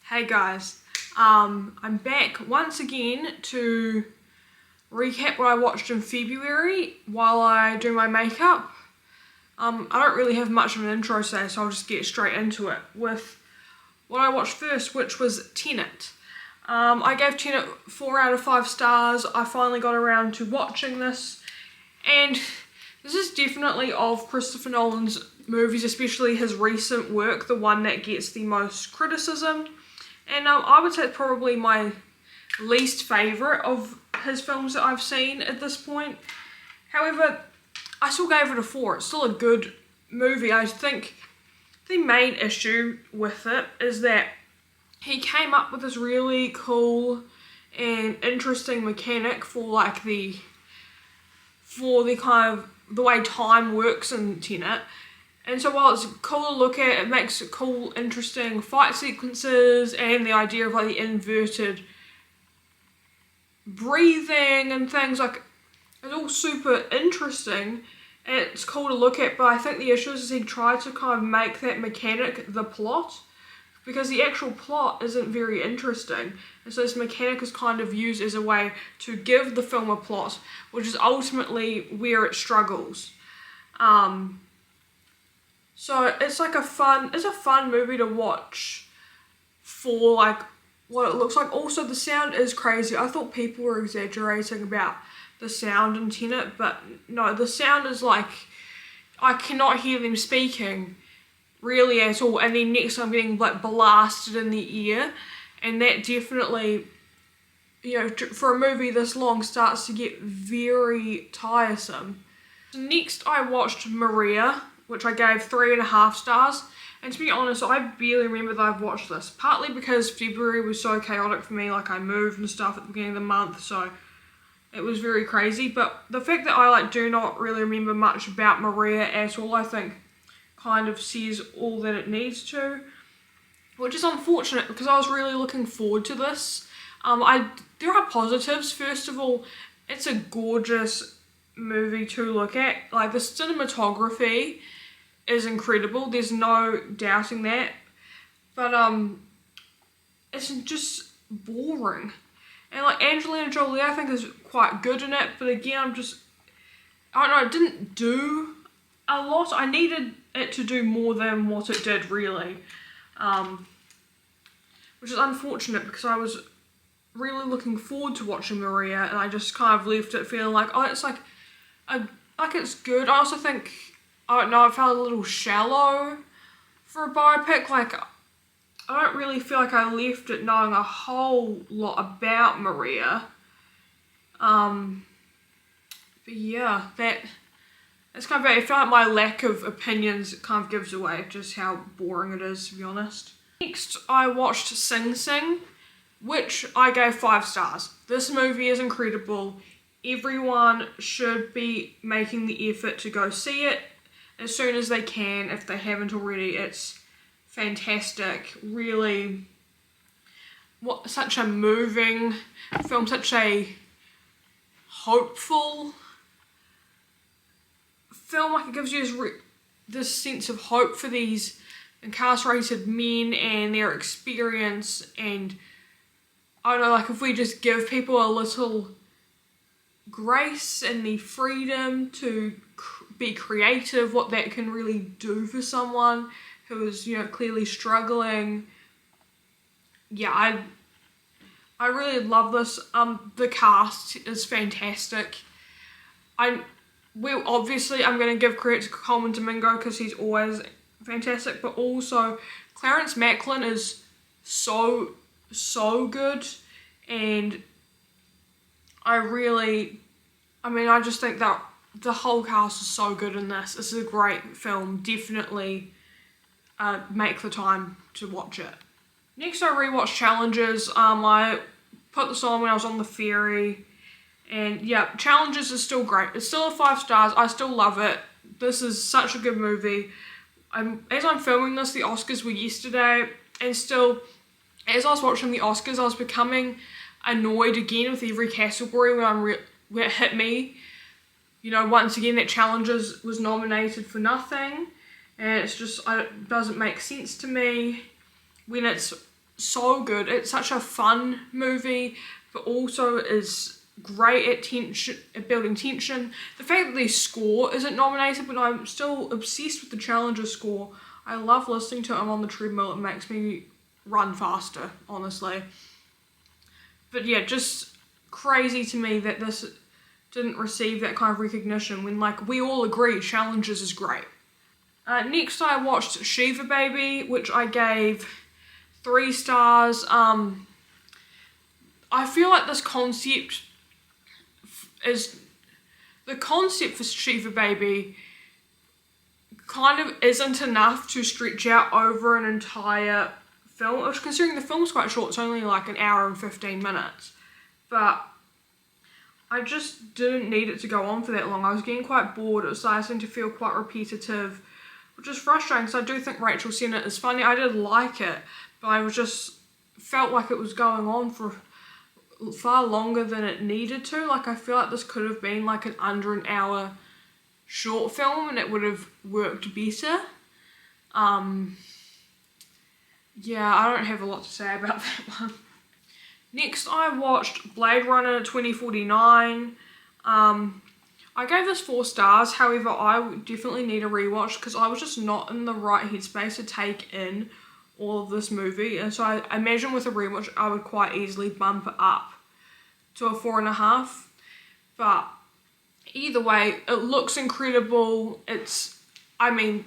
Hey guys, I'm back once again to recap what I watched in February while I do my makeup. I don't really have much of an intro today, so I'll just get straight into it with what I watched first, which was Tenet. I gave Tenet 4 out of 5 stars. I finally got around to watching this, and this is definitely of Christopher Nolan's movies, especially his recent work, the one that gets the most criticism. And I would say it's probably my least favourite of his films that I've seen at this point. However, I still gave it a 4. It's still a good movie. I think the main issue with it is that he came up with this really cool and interesting mechanic for the kind of the way time works in Tenet. And so while it's cool to look at, it makes cool, interesting fight sequences, and the idea of like the inverted breathing and things, like, it's all super interesting and it's cool to look at. But I think the issue is he tried to kind of make that mechanic the plot, because the actual plot isn't very interesting. And so this mechanic is kind of used as a way to give the film a plot, which is ultimately where it struggles. So it's like a fun movie to watch for like what it looks like. Also, the sound is crazy. I thought people were exaggerating about the sound in Tenet, but no, the sound is like, I cannot hear them speaking really at all, and then next I'm getting like blasted in the ear, and that definitely, you know, for a movie this long starts to get very tiresome. Next I watched Maria, which I gave 3.5 stars. And to be honest, I barely remember that I've watched this. Partly because February was so chaotic for me, like I moved and stuff at the beginning of the month, so it was very crazy. But the fact that I do not really remember much about Maria at all, I think kind of says all that it needs to. Which is unfortunate, because I was really looking forward to this. There are positives. First of all, it's a gorgeous movie to look at. Like, the cinematography is incredible, there's no doubting that, but it's just boring. And like Angelina Jolie, I think, is quite good in it, but again, I don't know, it didn't do a lot. I needed it to do more than what it did, really, which is unfortunate, because I was really looking forward to watching Maria, and I just kind of left it feeling like, oh, it's like it's good. I also think, I don't know, I felt a little shallow for a biopic. Like, I don't really feel like I left it knowing a whole lot about Maria. But yeah, that's kind of it. I feel like my lack of opinions kind of gives away just how boring it is, to be honest. Next, I watched Sing Sing, which I gave 5 stars. This movie is incredible. Everyone should be making the effort to go see it as soon as they can, if they haven't already. It's fantastic. Really, such a moving film, such a hopeful film. Like, it gives you this sense of hope for these incarcerated men and their experience, and I don't know, like, if we just give people a little grace and the freedom to be creative, what that can really do for someone who is, you know, clearly struggling. Yeah, I really love this. The cast is fantastic. I'm going to give credit to Coleman Domingo, because he's always fantastic, but also Clarence Macklin is so good, and I just think that the whole cast is so good in this. This is a great film. Definitely make the time to watch it. Next, I rewatched Challenges. I put this on when I was on the ferry, and yeah, Challenges is still great. It's still a 5 stars. I still love it. This is such a good movie. As I'm filming this, the Oscars were yesterday, and still, as I was watching the Oscars, I was becoming annoyed again with every category when it hit me. You know, once again, that Challenges was nominated for nothing, and it's just, it doesn't make sense to me when it's so good. It's such a fun movie, but also is great at tension, at building tension. The fact that the score isn't nominated, but I'm still obsessed with the Challenger score. I love listening to him on the treadmill. It makes me run faster, honestly. But yeah, just crazy to me that this didn't receive that kind of recognition when, like, we all agree Challengers is great. Next I watched Shiva Baby, which I gave 3 stars. I feel like this concept is, the concept for Shiva Baby kind of isn't enough to stretch out over an entire film, which, considering the film's quite short, it's only like an hour and 15 minutes. But I just didn't need it to go on for that long. I was getting quite bored. It was starting to feel quite repetitive, which is frustrating because I do think Rachel Sennett is funny. I did like it, but I was just felt like it was going on for far longer than it needed to. Like, I feel like this could have been like an under an hour short film and it would have worked better. Yeah, I don't have a lot to say about that one. Next, I watched Blade Runner 2049. I gave this 4 stars, however, I definitely need a rewatch because I was just not in the right headspace to take in all of this movie. And so I imagine with a rewatch, I would quite easily bump it up to a 4.5. But either way, it looks incredible. I mean,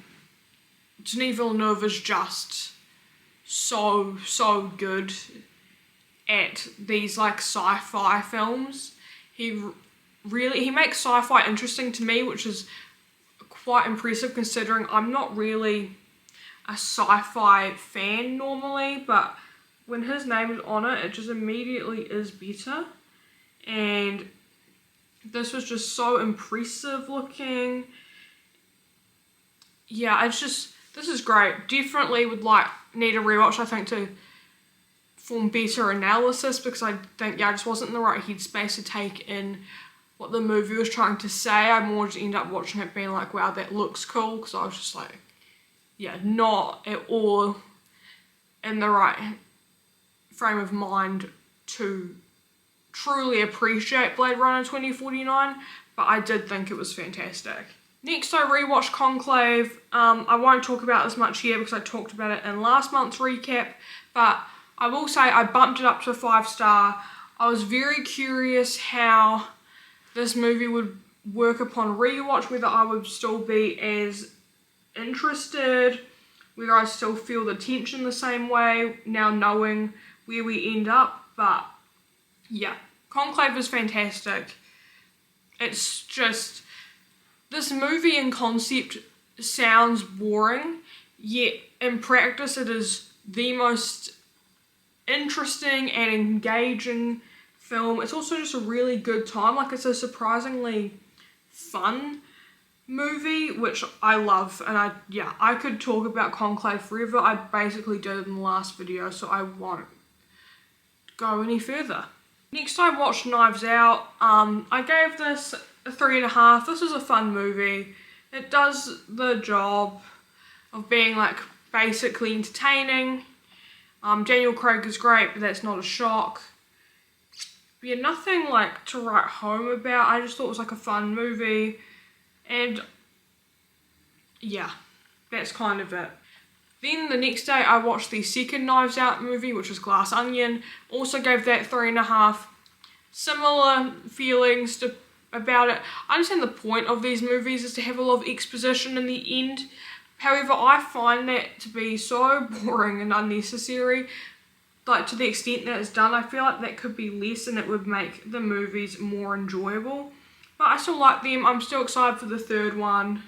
Denis Villeneuve is just so good at these like sci-fi films. He makes sci-fi interesting to me, which is quite impressive considering I'm not really a sci-fi fan normally, but when his name is on it, it just immediately is better. And this was just so impressive looking. Yeah, this is great. Definitely would need a rewatch, I think, to form better analysis, because I think, I just wasn't in the right headspace to take in what the movie was trying to say. I more just ended up watching it being like, wow, that looks cool, because I was just like, yeah, not at all in the right frame of mind to truly appreciate Blade Runner 2049, but I did think it was fantastic. Next, I rewatched Conclave. I won't talk about this much here because I talked about it in last month's recap, but I will say I bumped it up to a 5-star. I was very curious how this movie would work upon rewatch, whether I would still be as interested, whether I still feel the tension the same way now knowing where we end up. But yeah, Conclave is fantastic. It's just, this movie in concept sounds boring, yet in practice it is the most interesting and engaging film. It's also just a really good time. Like, it's a surprisingly fun movie, which I love. And I could talk about Conclave forever. I basically did in the last video, so I won't go any further. Next, I watched Knives Out. I gave this a 3.5. This is a fun movie. It does the job of being like basically entertaining. Daniel Craig is great, but that's not a shock. But yeah, nothing like to write home about. I just thought it was like a fun movie. And yeah, that's kind of it. Then the next day I watched the second Knives Out movie, which was Glass Onion. Also gave that 3.5. Similar feelings about it. I understand the point of these movies is to have a lot of exposition in the end. However, I find that to be so boring and unnecessary. Like, to the extent that it's done, I feel like that could be less and it would make the movies more enjoyable. But I still like them. I'm still excited for the third one.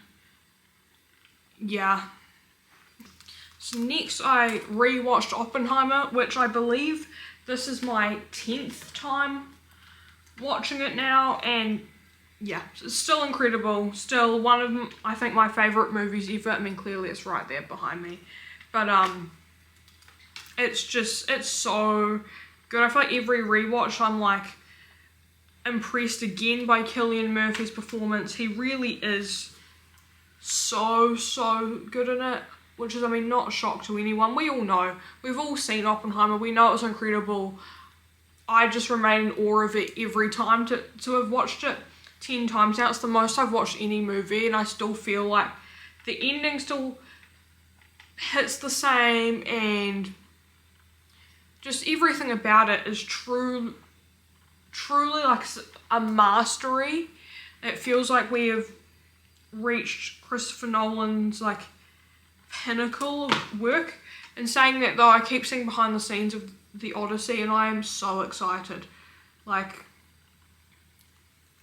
Yeah. So next I rewatched Oppenheimer, which I believe this is my 10th time watching it now, and yeah, it's still incredible. Still one of, I think, my favourite movies ever. I mean, clearly it's right there behind me. But it's so good. I feel like every rewatch I'm like impressed again by Cillian Murphy's performance. He really is so good in it. which is, I mean, not a shock to anyone. We all know. We've all seen Oppenheimer. We know it's incredible. I just remain in awe of it every time to have watched it 10 times now. It's the most I've watched any movie, and I still feel like the ending still hits the same, and just everything about it is truly like a mastery. It feels like we have reached Christopher Nolan's like pinnacle of work. And saying that though, I keep seeing behind the scenes of the Odyssey, and I am so excited. Like,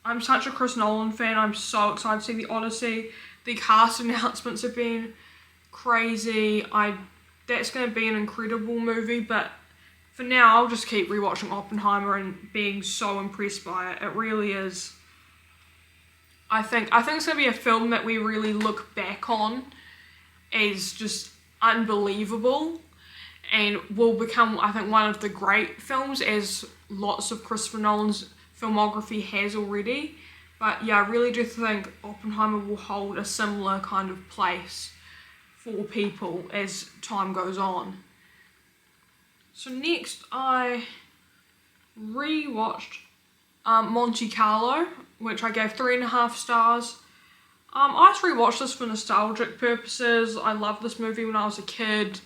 I'm such a Chris Nolan fan. I'm so excited to see the Odyssey. The cast announcements have been crazy. That's going to be an incredible movie, but for now I'll just keep rewatching Oppenheimer and being so impressed by it. It really is. I think it's going to be a film that we really look back on as just unbelievable, and will become, I think, one of the great films, as lots of Christopher Nolan's filmography has already. But yeah, I really do think Oppenheimer will hold a similar kind of place for people as time goes on. So next I rewatched Monte Carlo, which I gave 3.5 stars. I just rewatched this for nostalgic purposes. I loved this movie when I was a kid,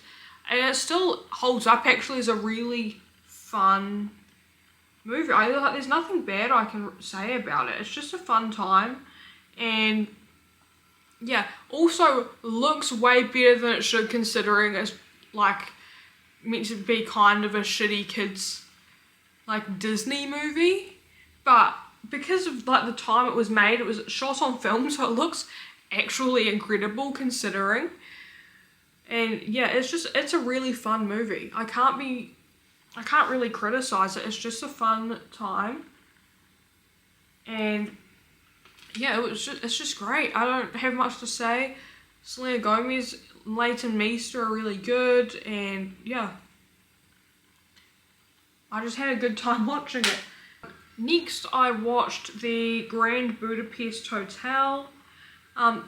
and it still holds up actually as a really fun movie. There's nothing bad I can say about it. It's just a fun time, and yeah, also looks way better than it should, considering it's like meant to be kind of a shitty kids like Disney movie, but because of like the time it was made, it was shot on film, so it looks actually incredible considering. And yeah, it's a really fun movie. I can't really criticize it. It's just a fun time, and yeah, it's just great. I don't have much to say. Selena Gomez, Leighton Meester are really good, and yeah, I just had a good time watching it. Next, I watched the Grand Budapest Hotel. I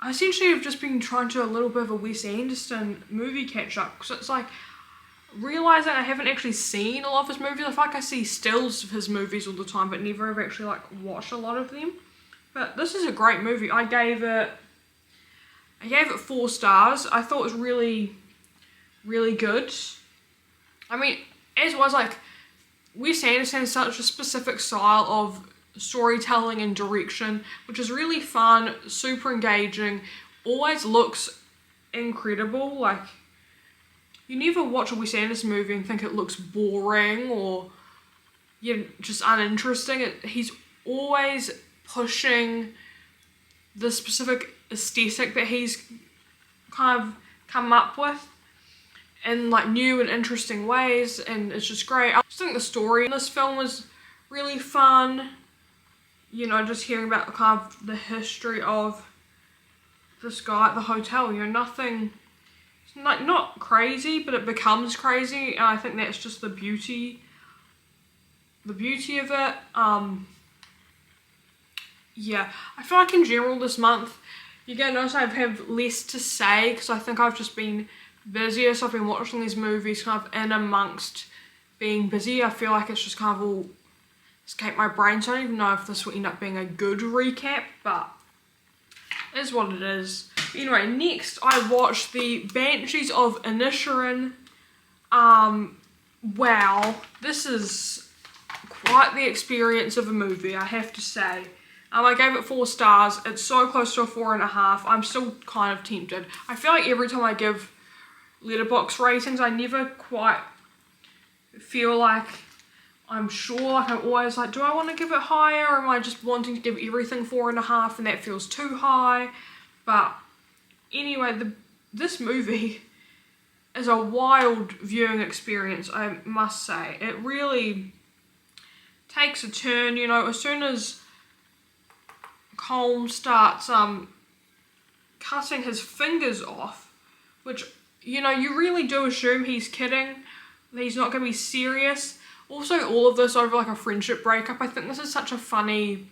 essentially have just been trying to do a little bit of a Wes Anderson movie catch up, because it's like realizing I haven't actually seen a lot of his movies. I feel like I see stills of his movies all the time, but never have actually like watched a lot of them. But this is a great movie. I gave it 4 stars. I thought it was really, really good. I mean, as was like, Wes Anderson has such a specific style of storytelling and direction, which is really fun, super engaging, always looks incredible. Like, you never watch a Wes Anderson movie and think it looks boring or just uninteresting. He's always pushing the specific aesthetic that he's kind of come up with in like new and interesting ways, and it's just great. I just think the story in this film was really fun. You know, just hearing about kind of the history of this guy at the hotel. You know, nothing, it's not crazy, but it becomes crazy, and I think that's just the beauty of it. Yeah, I feel like in general this month you're gonna notice I have less to say, because I think I've just been busier, so I've been watching these movies kind of in amongst being busy. I feel like it's just kind of all escaped my brain, so I don't even know if this will end up being a good recap, but it is what it is. Anyway, next I watched the Banshees of Inisherin. Wow, this is quite the experience of a movie, I have to say. I gave it 4 stars. It's so close to a 4.5. I'm still kind of tempted. I feel like every time I give Letterboxd ratings, I never quite feel like I'm sure. Like, I'm always like, do I want to give it higher, or am I just wanting to give everything 4.5 and that feels too high? But anyway, this movie is a wild viewing experience, I must say. It really takes a turn, you know, as soon as Colm starts cutting his fingers off, which, you know, you really do assume he's kidding, he's not going to be serious. Also, all of this over like a friendship breakup. I think this is such a funny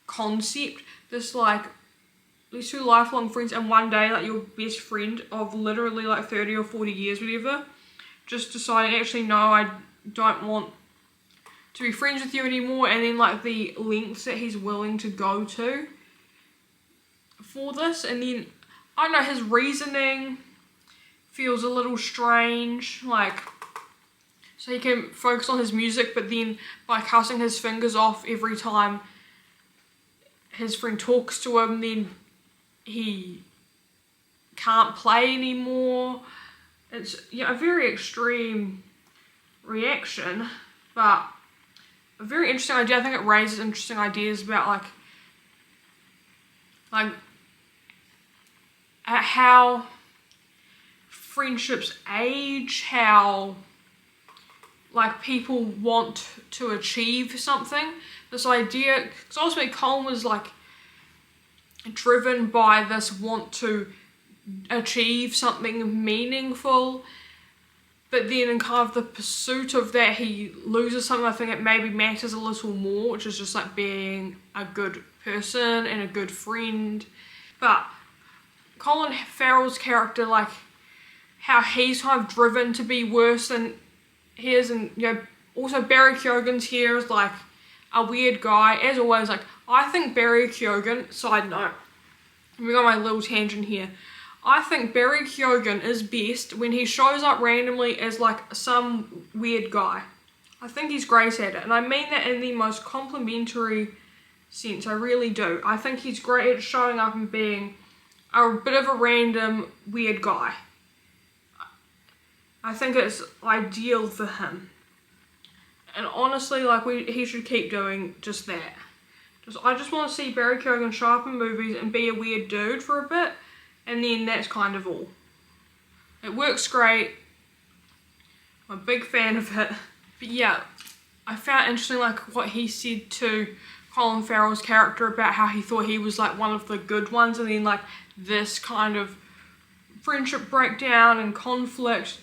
concept, this like these two lifelong friends, and one day like your best friend of literally like 30 or 40 years, whatever, just deciding actually no, I don't want to be friends with you anymore, and then like the lengths that he's willing to go to for this. And then I don't know, his reasoning feels a little strange, like so he can focus on his music, but then by cutting his fingers off every time his friend talks to him, then he can't play anymore. It's a very extreme reaction, but a very interesting idea. I think it raises interesting ideas about like how friendships age, how like people want to achieve something. This idea, because ultimately Colin was like driven by this want to achieve something meaningful, but then in kind of the pursuit of that he loses something I think that maybe matters a little more, which is just like being a good person and a good friend. But Colin Farrell's character, like how he's kind of driven to be worse than he is, and also Barry Keoghan's here is like a weird guy as always. Like I think Barry Keoghan, side note, we got my little tangent here, I think Barry Keoghan is best when he shows up randomly as like some weird guy. I think he's great at it, and I mean that in the most complimentary sense, I really do. I think he's great at showing up and being a bit of a random weird guy. I think it's ideal for him. And honestly, like he should keep doing just that. I just want to see Barry Keoghan show up in movies and be a weird dude for a bit, and then that's kind of all. It works great. I'm a big fan of it. But yeah, I found interesting like what he said to Colin Farrell's character about how he thought he was like one of the good ones, and then like this kind of friendship breakdown and conflict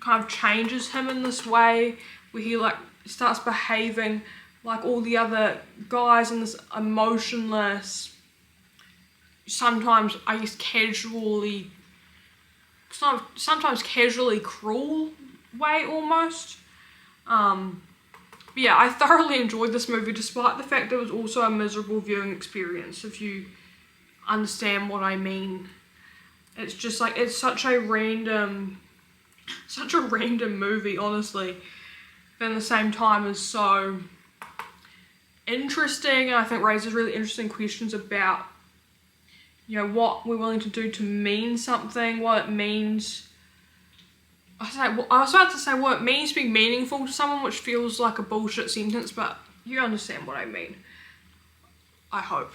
kind of changes him in this way where he like starts behaving like all the other guys in this emotionless, sometimes I guess sometimes casually cruel way almost. But yeah, I thoroughly enjoyed this movie despite the fact that it was also a miserable viewing experience, if you understand what I mean. It's just like, it's such a random movie, honestly, but at the same time is so interesting, and I think raises really interesting questions about what we're willing to do to mean something, what it means. I was about to say what it means to be meaningful to someone, which feels like a bullshit sentence, but you understand what I mean, I hope.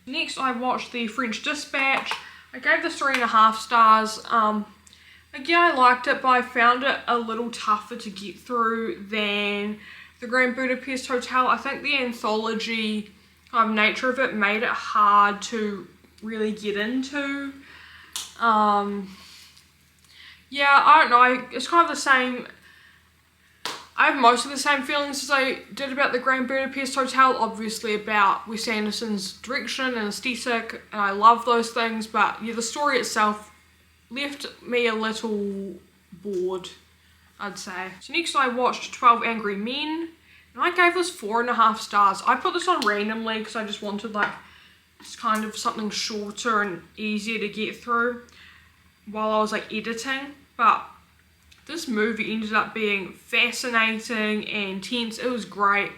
Next I watched The French Dispatch. I gave this 3.5 stars. Again, I liked it, but I found it a little tougher to get through than The Grand Budapest Hotel. I think the anthology nature of it made it hard to really get into. Yeah, I don't know, it's kind of the same. I have mostly the same feelings as I did about The Grand Budapest Hotel, obviously about Wes Anderson's direction and aesthetic, and I love those things, but yeah, the story itself left me a little bored, I'd say. So next I watched 12 Angry Men, and I gave this 4.5 stars. I put this on randomly because I just wanted like just kind of something shorter and easier to get through while I was like editing, but this movie ended up being fascinating and tense. It was great.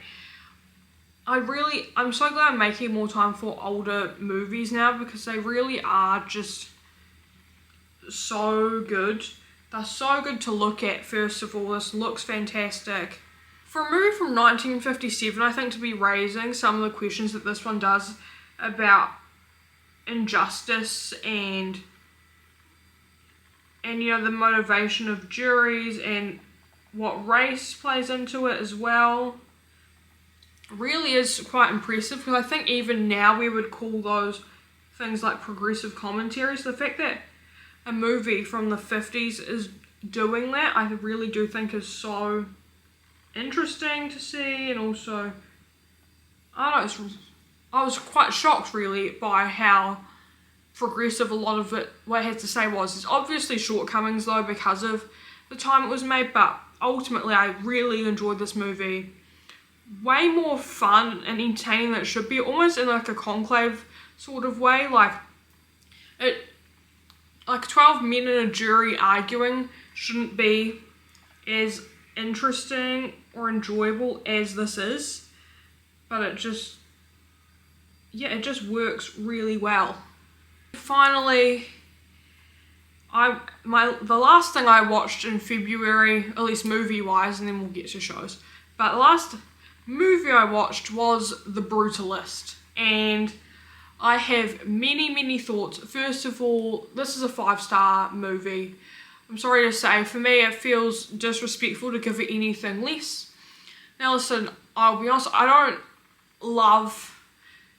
I'm so glad I'm making more time for older movies now, because they really are just so good. They're so good to look at. First of all, this looks fantastic. For a movie from 1957, I think to be raising some of the questions that this one does about injustice and the motivation of juries and what race plays into it as well, really is quite impressive, because I think even now we would call those things like progressive commentaries. The fact that a movie from the 50s is doing that, I really do think is so interesting to see. And also, I was quite shocked really by how progressive. A lot of it, what I had to say was, there's obviously shortcomings though because of the time it was made, but ultimately I really enjoyed this movie. Way more fun and entertaining than it should be, almost in like a conclave sort of way. Like 12 men and a jury arguing shouldn't be as interesting or enjoyable as this is, but it just works really well. Finally, the last thing I watched in February, at least movie wise, and then we'll get to shows, but the last movie I watched was The Brutalist, and I have many thoughts. First of all, this is a 5-star movie. I'm sorry to say, for me it feels disrespectful to give it anything less. Now listen, I'll be honest, I don't love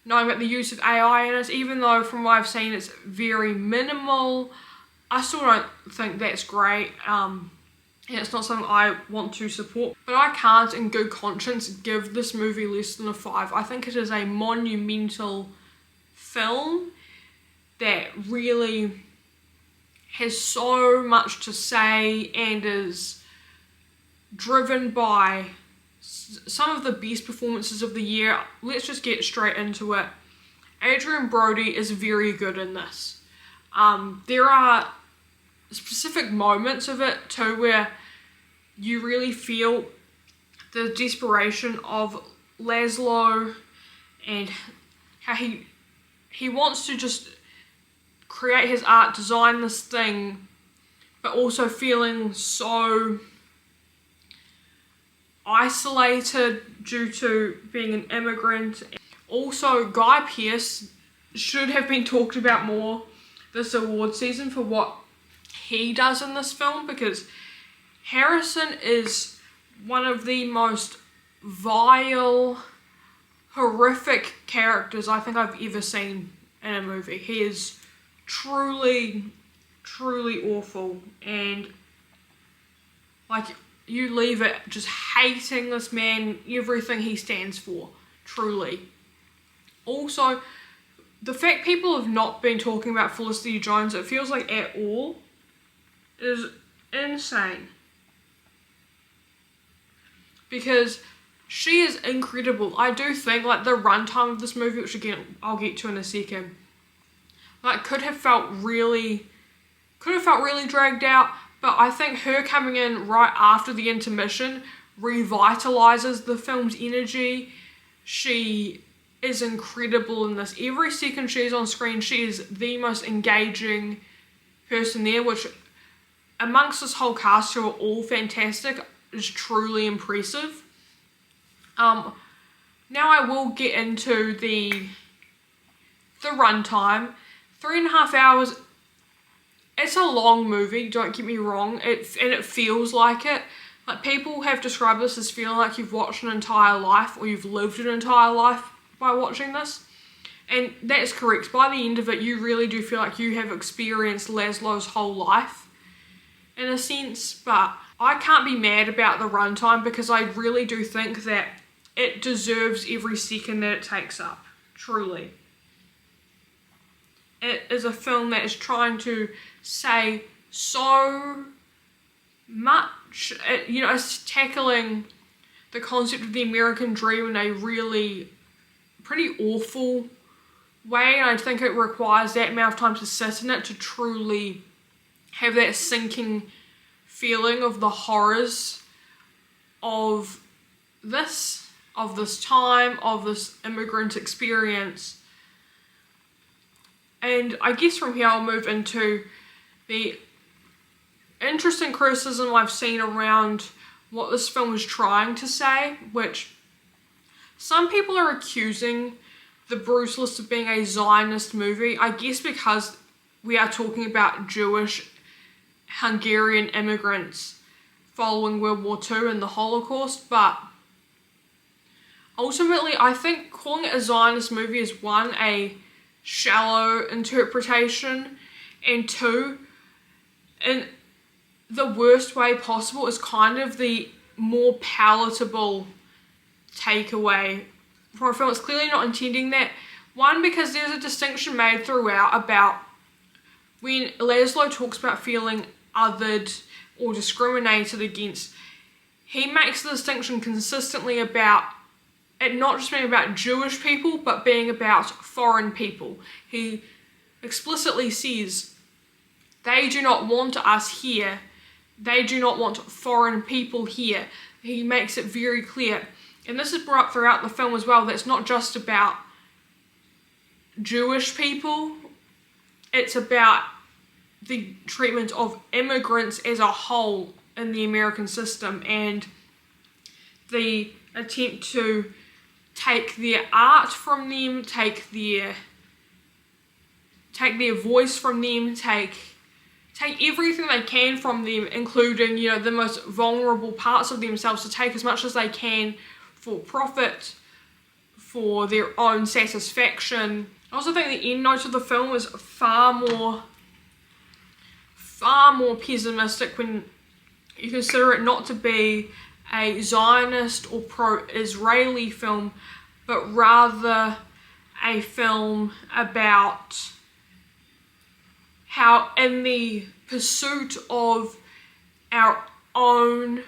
knowing about the use of AI in it, even though from what I've seen it's very minimal. I still don't think that's great. And it's not something I want to support, but I can't in good conscience give this movie less than a 5. I think it is a monumental film that really has so much to say and is driven by some of the best performances of the year. Let's just get straight into it. Adrien Brody is very good in this. There are specific moments of it too where you really feel the desperation of Laszlo and how he wants to just create his art, design this thing, but also feeling so isolated due to being an immigrant. Also, Guy Pearce should have been talked about more this award season for what he does in this film, because Harrison is one of the most vile, horrific characters I think I've ever seen in a movie. He is truly awful, and like, you leave it just hating this man, everything he stands for, truly. Also, the fact people have not been talking about Felicity Jones, it feels like at all, is insane. Because she is incredible. I do think like the runtime of this movie, which again I'll get to in a second, like could have felt really dragged out, but I think her coming in right after the intermission revitalizes the film's energy. She is incredible in this. Every second she's on screen, she is the most engaging person there, which amongst this whole cast who are all fantastic is truly impressive. Now I will get into the runtime. 3.5 hours. It's a long movie, don't get me wrong, and it feels like it. Like, people have described this as feeling like you've watched an entire life, or you've lived an entire life by watching this. And that's correct. By the end of it, you really do feel like you have experienced Laszlo's whole life, in a sense. But I can't be mad about the runtime, because I really do think that it deserves every second that it takes up, truly. It is a film that is trying to say so much. It's tackling the concept of the American dream in a really pretty awful way, and I think it requires that amount of time to sit in it to truly have that sinking feeling of the horrors of this time, of this immigrant experience. And I guess from here I'll move into the interesting criticism I've seen around what this film is trying to say, which some people are accusing The Brutalist of being a Zionist movie, I guess because we are talking about Jewish Hungarian immigrants following World War II and the Holocaust, but ultimately I think calling it a Zionist movie is, one, a shallow interpretation, and two, in the worst way possible, is kind of the more palatable takeaway from a film. It's clearly not intending that. One, because there's a distinction made throughout about when Laszlo talks about feeling othered or discriminated against, he makes the distinction consistently about it not just being about Jewish people, but being about foreign people. He explicitly says, they do not want us here. They do not want foreign people here. He makes it very clear. And this is brought up throughout the film as well, that it's not just about Jewish people. It's about the treatment of immigrants as a whole in the American system, and the attempt to take their art from them, take their voice from them, take everything they can from them, including, you know, the most vulnerable parts of themselves, to take as much as they can for profit, for their own satisfaction. I also think the end note of the film is far more pessimistic when you consider it not to be a Zionist or pro-Israeli film, but rather a film about how in the pursuit of our own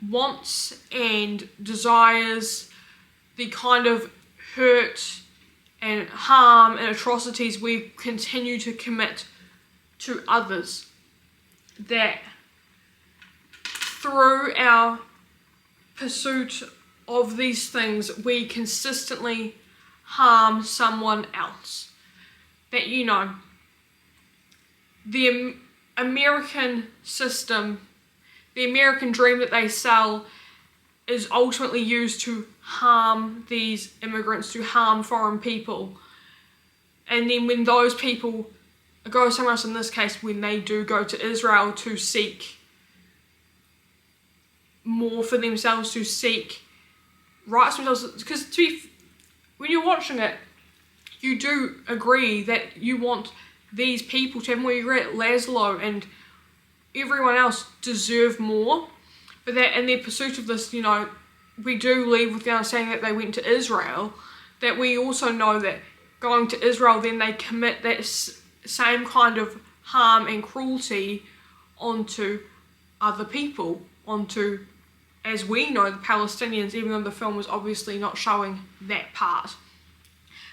wants and desires, the kind of hurt and harm and atrocities we continue to commit to others, that through our pursuit of these things we consistently harm someone else. That, you know, the American system, the American dream that they sell, is ultimately used to harm these immigrants, to harm foreign people. And then when those people go somewhere else, in this case when they do go to Israel to seek more for themselves, to seek rights for themselves, because when you're watching it, you do agree that you want these people to have more. You agree that Laszlo and everyone else deserve more, but that in their pursuit of this, you know, we do leave with the understanding that they went to Israel, that we also know that going to Israel then they commit that same kind of harm and cruelty onto other people, onto, as we know, the Palestinians, even though the film was obviously not showing that part.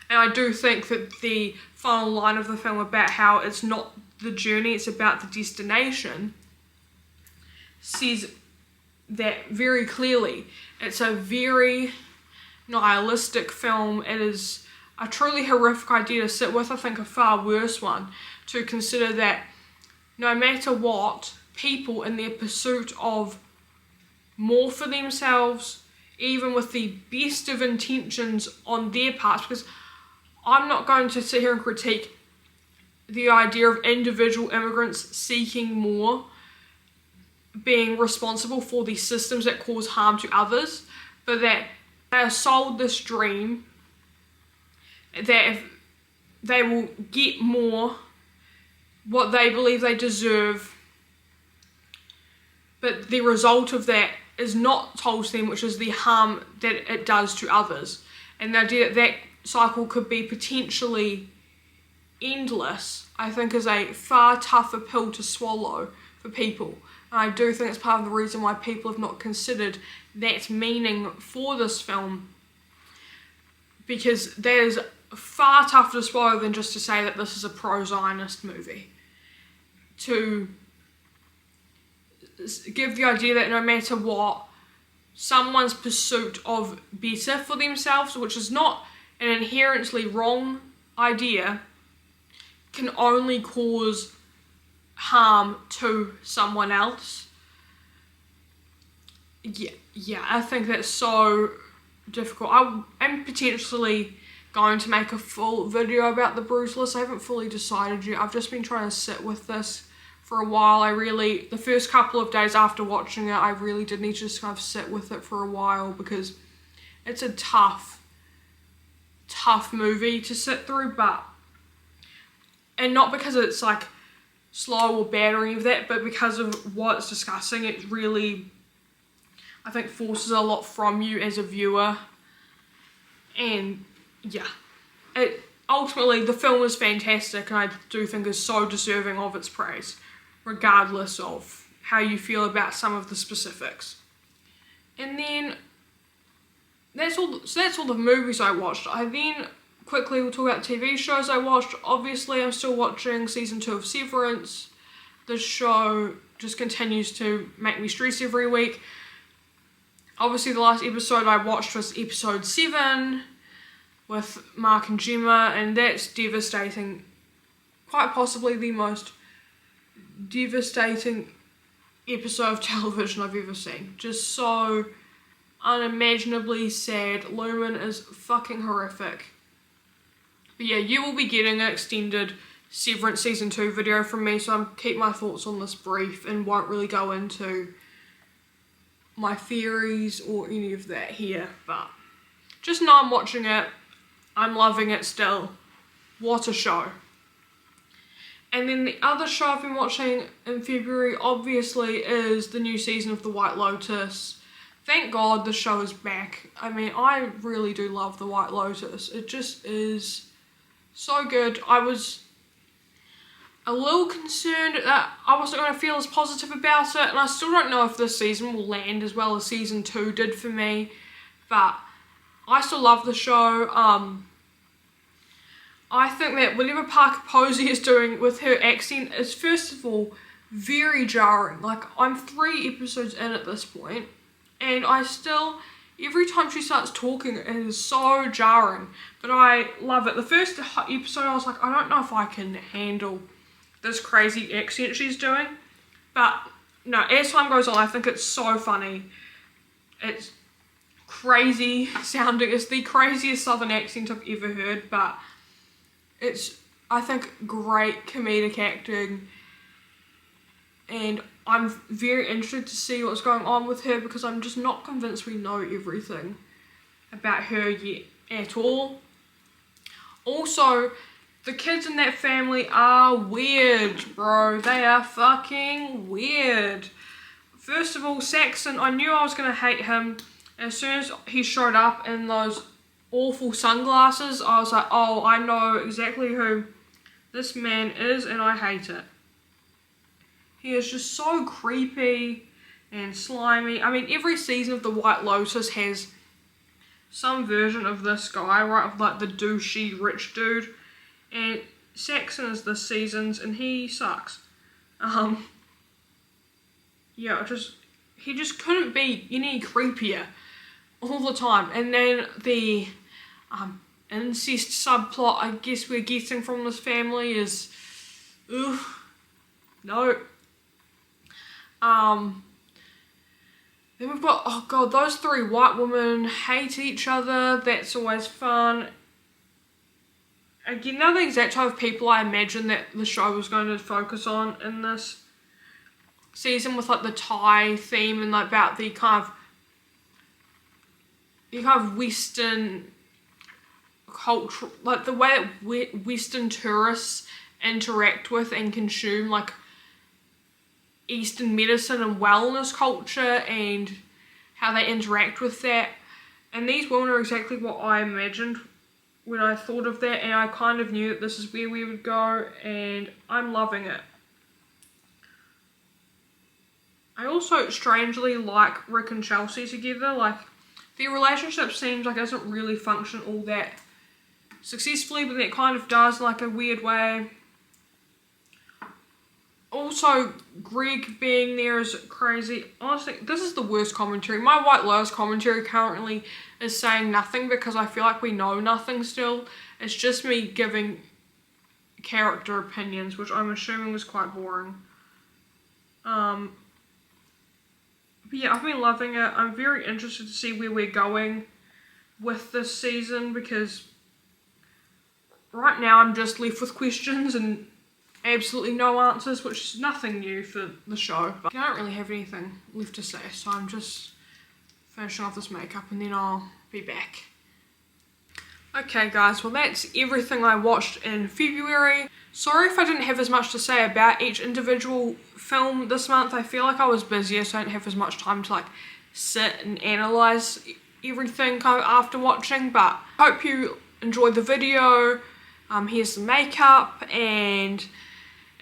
And I do think that the final line of the film about how it's not the journey, it's about the destination, says that very clearly. It's a very nihilistic film. It is a truly horrific idea to sit with. I think a far worse one to consider that no matter what, people in their pursuit of more for themselves, even with the best of intentions on their parts, because I'm not going to sit here and critique the idea of individual immigrants seeking more, being responsible for the systems that cause harm to others, but that they are sold this dream that if they will get more, what they believe they deserve, but the result of that is not told to them, which is the harm that it does to others. And the idea that that cycle could be potentially endless, I think, is a far tougher pill to swallow for people. And I do think it's part of the reason why people have not considered that meaning for this film, because that is far tougher to swallow than just to say that this is a pro-Zionist movie. To give the idea that no matter what, someone's pursuit of better for themselves, which is not an inherently wrong idea, can only cause harm to someone else. Yeah, I think that's so difficult. I am potentially going to make a full video about the bruise list. I haven't fully decided yet. I've just been trying to sit with this for a while. The first couple of days after watching it, I really did need to just kind of sit with it for a while, because it's a tough movie to sit through, and not because it's like slow or bad or any of that, but because of what it's discussing. It really, I think, forces a lot from you as a viewer. And yeah, ultimately the film is fantastic, and I do think is so deserving of its praise, regardless of how you feel about some of the specifics. And then that's all the movies I watched. I then quickly will talk about TV shows I watched. Obviously, I'm still watching season 2 of Severance. The show just continues to make me stress every week. Obviously, the last episode I watched was episode 7 with Mark and Gemma, and that's devastating. Quite possibly the most devastating episode of television I've ever seen. Just so unimaginably sad. Lumen is fucking horrific. But yeah, you will be getting an extended Severance season 2 video from me, so I'll keep my thoughts on this brief and won't really go into my theories or any of that here, but just know I'm watching it. I'm loving it still. What a show. And then the other show I've been watching in February, obviously, is the new season of The White Lotus. Thank God the show is back. I mean, I really do love The White Lotus. It just is so good. I was a little concerned that I wasn't going to feel as positive about it, and I still don't know if this season will land as well as season 2 did for me, but I still love the show. I think that whatever Parker Posey is doing with her accent is, first of all, very jarring. Like, I'm 3 episodes in at this point, and I still, every time she starts talking, it is so jarring, but I love it. The first episode, I was like, I don't know if I can handle this crazy accent she's doing, but no, as time goes on, I think it's so funny. It's crazy sounding. It's the craziest southern accent I've ever heard, but it's, I think, great comedic acting, and I'm very interested to see what's going on with her, because I'm just not convinced we know everything about her yet at all. Also, the kids in that family are weird, bro. They are fucking weird. First of all, Saxon, I knew I was going to hate him. As soon as he showed up in those awful sunglasses, I was like, oh, I know exactly who this man is, and I hate it. He is just so creepy and slimy. I mean, every season of The White Lotus has some version of this guy, right? Of like the douchey rich dude. And Saxon is this season's, and he sucks. Yeah, he just couldn't be any creepier all the time. And then the incest subplot I guess we're getting from this family is, no. Then we've got, oh god, those 3 white women hate each other. That's always fun. Again, they're the exact type of people I imagine that the show was going to focus on in this season, with like the Thai theme and like about the kind of Western culture, like the way that Western tourists interact with and consume like Eastern medicine and wellness culture, and how they interact with that. And these women are exactly what I imagined when I thought of that, and I kind of knew that this is where we would go, and I'm loving it. I also strangely like Rick and Chelsea together. Like, their relationship seems like it doesn't really function all that successfully, but it kind of does in like a weird way. Also, Greg being there is crazy. Honestly, this is the worst commentary. My White Lotus commentary currently is saying nothing, because I feel like we know nothing still. It's just me giving character opinions, which I'm assuming was quite boring. But yeah, I've been loving it. I'm very interested to see where we're going with this season, because right now I'm just left with questions and absolutely no answers, which is nothing new for the show. But I don't really have anything left to say, so I'm just finishing off this makeup and then I'll be back. Okay guys, well that's everything I watched in February. Sorry if I didn't have as much to say about each individual film this month. I feel like I was busier, so I didn't have as much time to like sit and analyse everything kind of after watching, but I hope you enjoyed the video, here's some makeup, and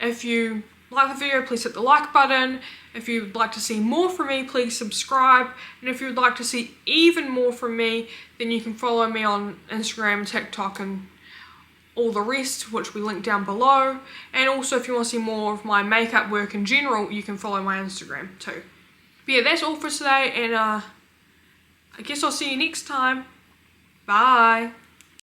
if you like the video, please hit the like button. If you'd like to see more from me, please subscribe. And if you'd like to see even more from me, then you can follow me on Instagram, TikTok, and all the rest, which we link down below. And also, if you want to see more of my makeup work in general, you can follow my Instagram too. But yeah, that's all for today, and I guess I'll see you next time. Bye.